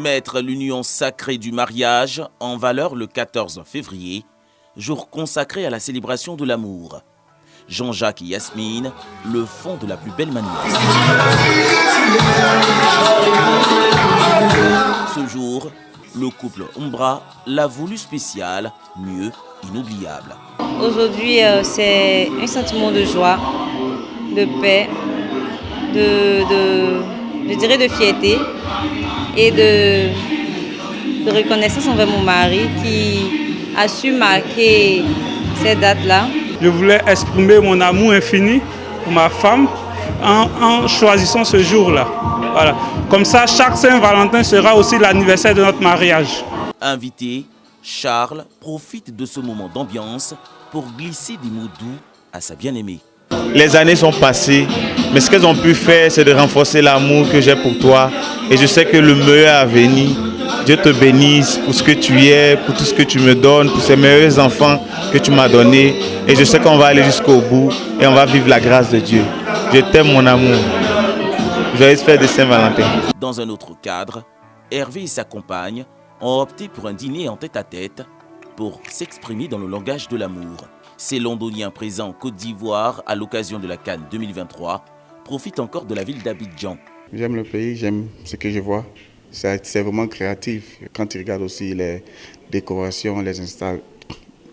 mettre l'union sacrée du mariage en valeur le 14 février, jour consacré à la célébration de l'amour. Jean-Jacques et Yasmine le font de la plus belle manière. Ce jour, le couple Umbra l'a voulu spécial, mieux, inoubliable. Aujourd'hui, c'est un sentiment de joie, de paix, je dirais de fierté et de reconnaissance envers mon mari qui a su marquer ces dates-là. Je voulais exprimer mon amour infini pour ma femme en choisissant ce jour-là. Voilà. Comme ça, chaque Saint-Valentin sera aussi l'anniversaire de notre mariage. Invité, Charles profite de ce moment d'ambiance pour glisser des mots doux à sa bien-aimée. Les années sont passées, mais ce qu'elles ont pu faire, c'est de renforcer l'amour que j'ai pour toi. Et je sais que le meilleur à venir. Dieu te bénisse pour ce que tu es, pour tout ce que tu me donnes, pour ces merveilleux enfants que tu m'as donnés. Et je sais qu'on va aller jusqu'au bout et on va vivre la grâce de Dieu. Je t'aime mon amour. Joyeuse fête de Saint-Valentin. Dans un autre cadre, Hervé et sa compagne ont opté pour un dîner en tête-à-tête pour s'exprimer dans le langage de l'amour. Ces Londoniens présents en Côte d'Ivoire à l'occasion de la Cannes 2023 profitent encore de la ville d'Abidjan. J'aime le pays, j'aime ce que je vois. C'est vraiment créatif. Quand tu regardes aussi les décorations,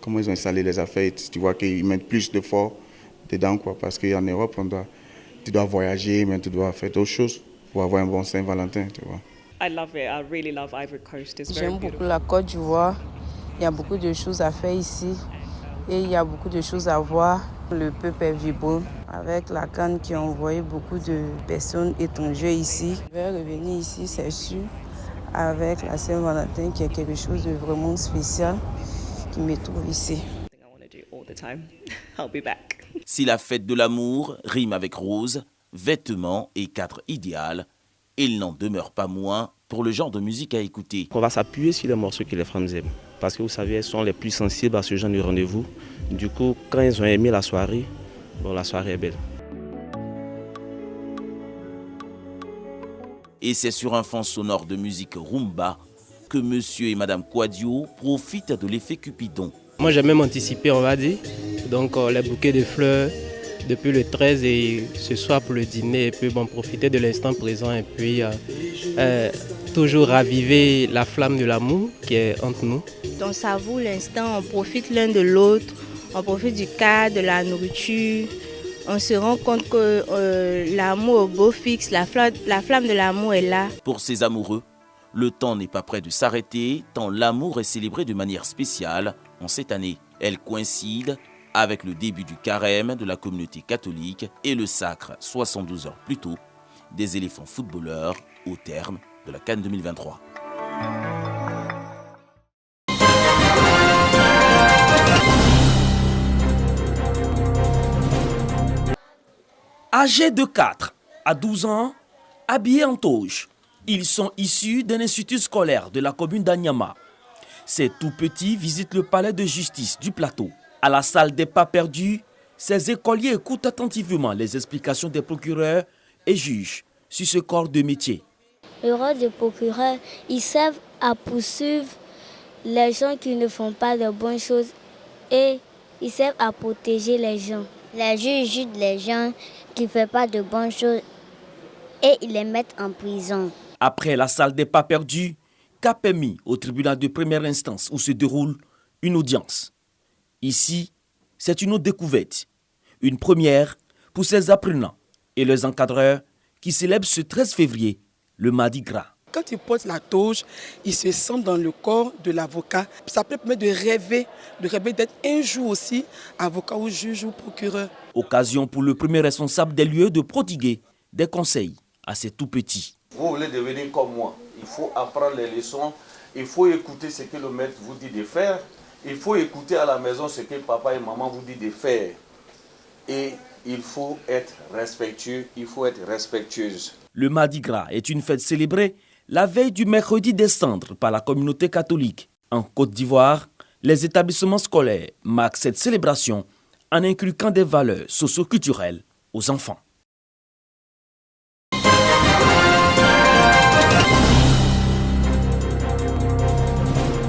comment ils ont installé les affaires, tu vois qu'ils mettent plus d'efforts dedans, quoi. Parce qu'en Europe, tu dois voyager, mais tu dois faire d'autres choses pour avoir un bon Saint-Valentin, tu vois. J'aime beaucoup la Côte d'Ivoire. Il y a beaucoup de choses à faire ici et il y a beaucoup de choses à voir. Le peuple est vibrant. Avec la Cannes qui a envoyé beaucoup de personnes étrangères ici. Je vais revenir ici, c'est sûr, avec la Saint-Valentin qui est quelque chose de vraiment spécial qui me trouve ici. Si la fête de l'amour rime avec rose, vêtements et cadre idéal, il n'en demeure pas moins pour le genre de musique à écouter. On va s'appuyer sur les morceaux que les femmes aiment. Parce que vous savez, elles sont les plus sensibles à ce genre de rendez-vous. Du coup, quand elles ont aimé la soirée, bon, la soirée est belle. Et c'est sur un fond sonore de musique rumba que monsieur et madame Quadio profitent de l'effet Cupidon. Moi j'ai même anticipé, on va dire, donc les bouquets de fleurs depuis le 13 et ce soir pour le dîner et puis bon, profiter de l'instant présent et puis toujours raviver la flamme de l'amour qui est entre nous. On savoure l'instant, on profite l'un de l'autre, on profite du cadre, de la nourriture. On se rend compte que l'amour au beau fixe, la flamme de l'amour est là. Pour ces amoureux, le temps n'est pas prêt de s'arrêter tant l'amour est célébré de manière spéciale en cette année. Elle coïncide avec le début du carême de la communauté catholique et le sacre 72 heures plus tôt des éléphants footballeurs au terme de la Cannes 2023. Âgés de 4 à 12 ans, habillés en toge, ils sont issus d'un institut scolaire de la commune d'Anyama. Ces tout petits visitent le palais de justice du plateau. À la salle des pas perdus, ces écoliers écoutent attentivement les explications des procureurs et juges sur ce corps de métier. Le rôle des procureurs, ils servent à poursuivre les gens qui ne font pas de bonnes choses et ils servent à protéger les gens. Les juges jugent les gens qui ne font pas de bonnes choses et ils les mettent en prison. Après la salle des pas perdus, cap est mis au tribunal de première instance où se déroule une audience. Ici, c'est une autre découverte, une première pour ces apprenants et leurs encadreurs qui célèbrent ce 13 février, le Mardi Gras. Quand ils portent la toge, ils se sentent dans le corps de l'avocat. Ça peut permettre de rêver d'être un jour aussi avocat ou juge ou procureur. Occasion pour le premier responsable des lieux de prodiguer des conseils à ces tout petits. Vous voulez devenir comme moi, il faut apprendre les leçons, il faut écouter ce que le maître vous dit de faire, il faut écouter à la maison ce que papa et maman vous disent de faire. Et il faut être respectueux, il faut être respectueuse. Le Mardi Gras est une fête célébrée la veille du mercredi des cendres par la communauté catholique. En Côte d'Ivoire, les établissements scolaires marquent cette célébration en inculquant des valeurs socio-culturelles aux enfants.